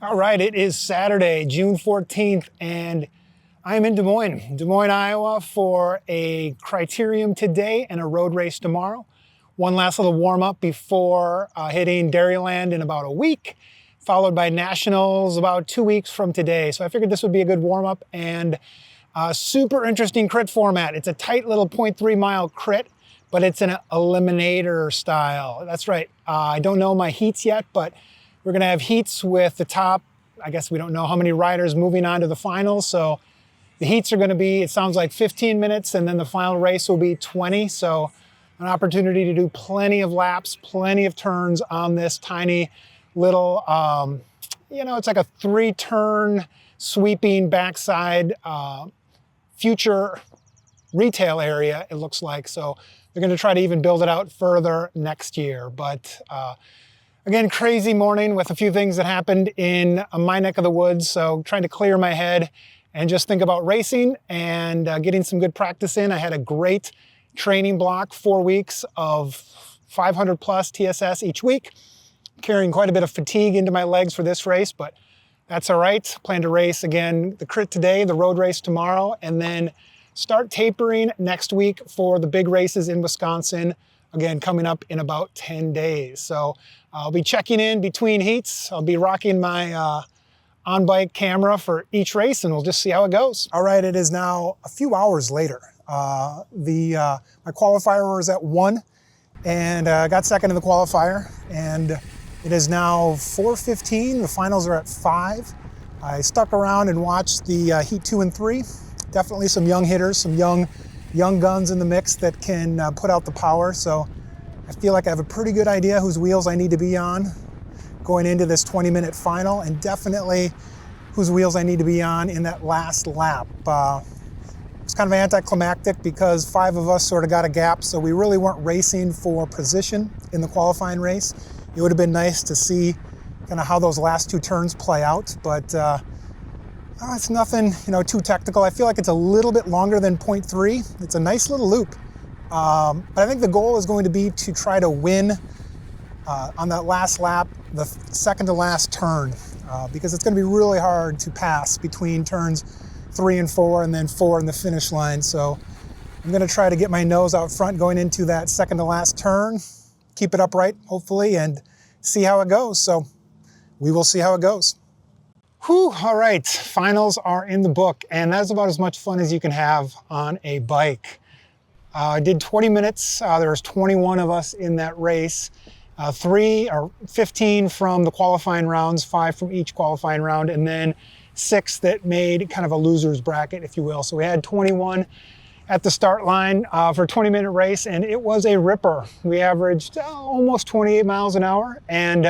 All right, it is Saturday, June 14th, and I'm in Des Moines, Iowa for a criterium today and a road race tomorrow. One last little warm-up before hitting Dairyland in about a week, followed by Nationals about 2 weeks from today. So I figured this would be a good warm-up and a super interesting crit format. It's a tight little 0.3 mile crit, but it's an Eliminator style. That's right. I don't know my heats yet, but we're going to have heats with the top, I guess we don't know how many riders moving on to the finals. So the heats are going to be, it sounds like 15 minutes, and then the final race will be 20. So an opportunity to do plenty of laps, plenty of turns on this tiny little, it's like a 3-turn sweeping backside future retail area, it looks like. So they're going to try to even build it out further next year. But again, crazy morning with a few things that happened in my neck of the woods. So trying to clear my head and just think about racing and getting some good practice in. I had a great training block, 4 weeks of 500 plus TSS each week, carrying quite a bit of fatigue into my legs for this race, but that's all right. Plan to race again, the crit today, the road race tomorrow, and then start tapering next week for the big races in Wisconsin, again, coming up in about 10 days. So I'll be checking in between heats. I'll be rocking my on-bike camera for each race, and we'll just see how it goes. All right, it is now a few hours later. My qualifier was at 1, and I got second in the qualifier, and it is now 4:15. The finals are at 5. I stuck around and watched the heat 2 and 3. Definitely some young hitters, some young guns in the mix that can put out the power. So I feel like I have a pretty good idea whose wheels I need to be on going into this 20-minute final, and definitely whose wheels I need to be on in that last lap. It's kind of anticlimactic because 5 of us sort of got a gap, so we really weren't racing for position in the qualifying race. It would have been nice to see kind of how those last 2 turns play out, but it's nothing, too technical. I feel like it's a little bit longer than 0.3. It's a nice little loop. But I think the goal is going to be to try to win on that last lap, the second to last turn, because it's going to be really hard to pass between turns 3 and 4 and then 4 in the finish line. So I'm going to try to get my nose out front going into that second to last turn, keep it upright, hopefully, and see how it goes. So we will see how it goes. Whew, all right, finals are in the book, and that's about as much fun as you can have on a bike. I did 20 minutes. There was 21 of us in that race. 15 from the qualifying rounds, 5 from each qualifying round, and then 6 that made kind of a loser's bracket, if you will. So we had 21 at the start line for a 20-minute race, and it was a ripper. We averaged almost 28 miles an hour, and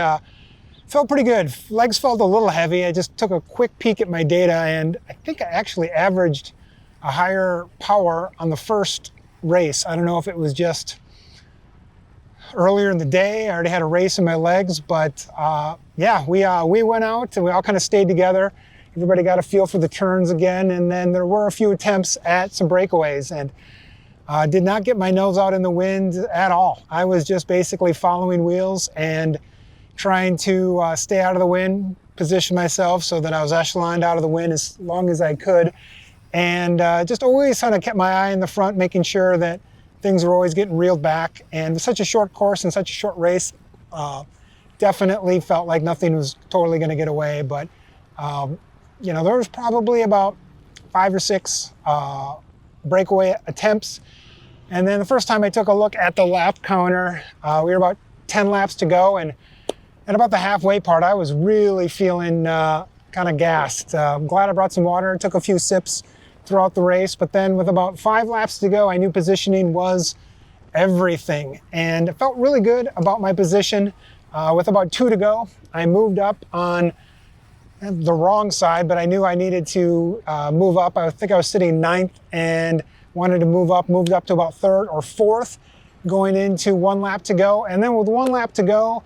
felt pretty good. Legs felt a little heavy. I just took a quick peek at my data, and I think I actually averaged a higher power on the first race. I don't know if it was just earlier in the day. I already had a race in my legs, but we went out and we all kind of stayed together. Everybody got a feel for the turns again, and then there were a few attempts at some breakaways, and did not get my nose out in the wind at all. I was just basically following wheels and trying to stay out of the wind, position myself so that I was echeloned out of the wind as long as I could, and just always kind of kept my eye in the front, making sure that things were always getting reeled back. And with such a short course and such a short race, definitely felt like nothing was totally going to get away. But there was probably about 5 or 6 breakaway attempts. And then the first time I took a look at the lap counter, we were about 10 laps to go, and at about the halfway part, I was really feeling kind of gassed. I'm glad I brought some water, took a few sips throughout the race, but then with about 5 laps to go, I knew positioning was everything. And it felt really good about my position. With about 2 to go, I moved up on the wrong side, but I knew I needed to move up. I think I was sitting 9th and wanted to move up, moved up to about 3rd or 4th, going into 1 lap to go. And then with 1 lap to go,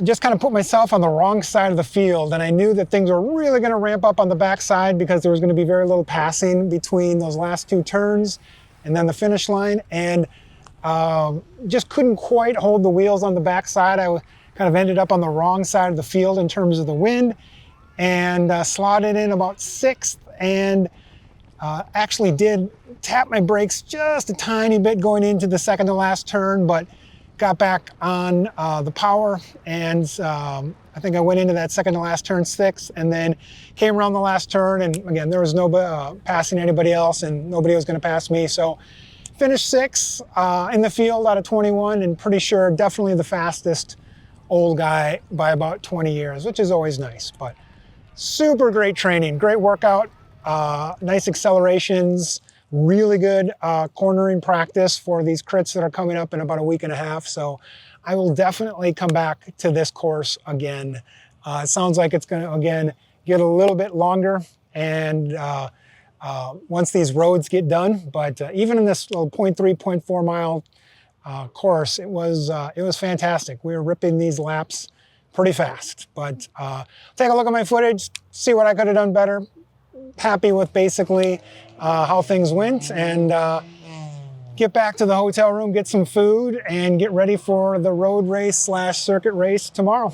just kind of put myself on the wrong side of the field, and I knew that things were really going to ramp up on the backside because there was going to be very little passing between those last 2 turns and then the finish line, and just couldn't quite hold the wheels on the backside. I kind of ended up on the wrong side of the field in terms of the wind, and slotted in about 6th, and actually did tap my brakes just a tiny bit going into the second to last turn, but got back on the power, and I think I went into that second to last turn 6th, and then came around the last turn, and again, there was no passing anybody else, and nobody was going to pass me, so finished 6th in the field out of 21, and pretty sure definitely the fastest old guy by about 20 years, which is always nice. But super great training, great workout, nice accelerations, really good cornering practice for these crits that are coming up in about a week and a half. So I will definitely come back to this course again. It sounds like it's going to, again, get a little bit longer, and once these roads get done. But even in this little 0.3, 0.4 mile course, it was fantastic. We were ripping these laps pretty fast. But take a look at my footage, see what I could have done better. Happy with basically how things went, and get back to the hotel room, get some food, and get ready for the road race / circuit race tomorrow.